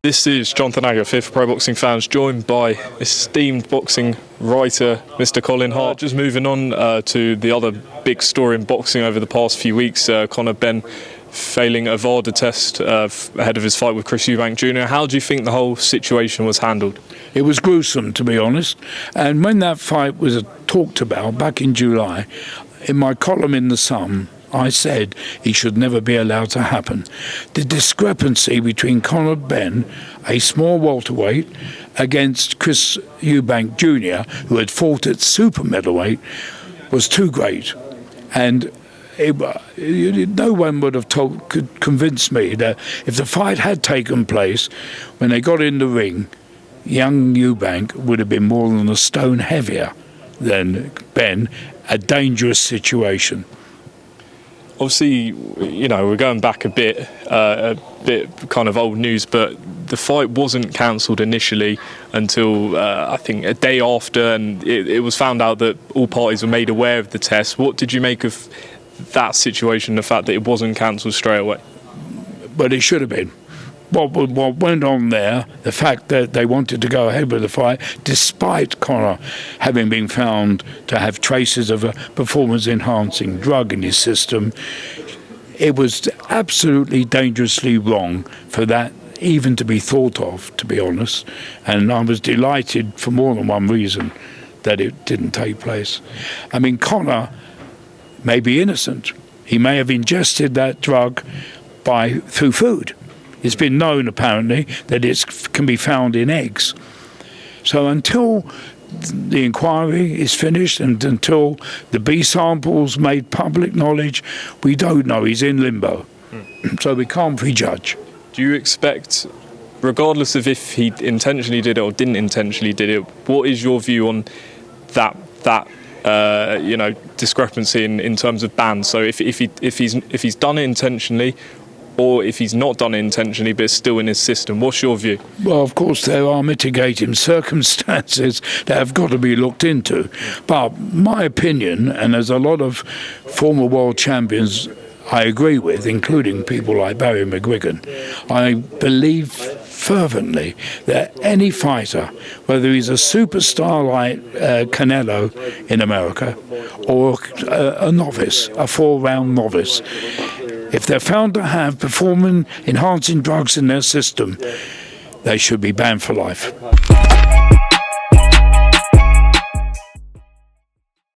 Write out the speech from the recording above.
This is Jonathan Agger, Fit for Pro Boxing Fans, joined by esteemed boxing writer Mr. Colin Hart. Just moving on to the other big story in boxing over the past few weeks, Conor Benn failing a VADA test ahead of his fight with Chris Eubank Jr. How do you think the whole situation was handled? It was gruesome, to be honest. And when that fight was talked about back in July, in my column in The Sun, I said he should never be allowed to happen. The discrepancy between Conor Benn, a small welterweight, against Chris Eubank Jr., who had fought at super middleweight, was too great. And no one would have could convince me that if the fight had taken place, when they got in the ring, young Eubank would have been more than a stone heavier than Benn, a dangerous situation. Obviously, you know, we're going back a bit kind of old news, but the fight wasn't cancelled initially until I think a day after, and it was found out that all parties were made aware of the test. What did you make of that situation, the fact that it wasn't cancelled straight away? But it should have been. What went on there, the fact that they wanted to go ahead with the fight, despite Conor having been found to have traces of a performance-enhancing drug in his system, it was absolutely dangerously wrong for that even to be thought of, to be honest. And I was delighted for more than one reason that it didn't take place. I mean, Conor may be innocent. He may have ingested that drug through food. It's been known, apparently, that it can be found in eggs. So until the inquiry is finished and until the B samples made public knowledge, we don't know. He's in limbo. So we can't prejudge. Do you expect, regardless of if he intentionally did it or didn't intentionally did it, what is your view on that discrepancy in terms of bans? So if he's done it intentionally, or if he's not done it intentionally but it's still in his system, what's your view? Well, of course, there are mitigating circumstances that have got to be looked into. But my opinion, and there's a lot of former world champions I agree with, including people like Barry McGuigan, I believe fervently that any fighter, whether he's a superstar like Canelo in America or a novice, a 4-round novice, if they're found to have performance-enhancing drugs in their system, they should be banned for life.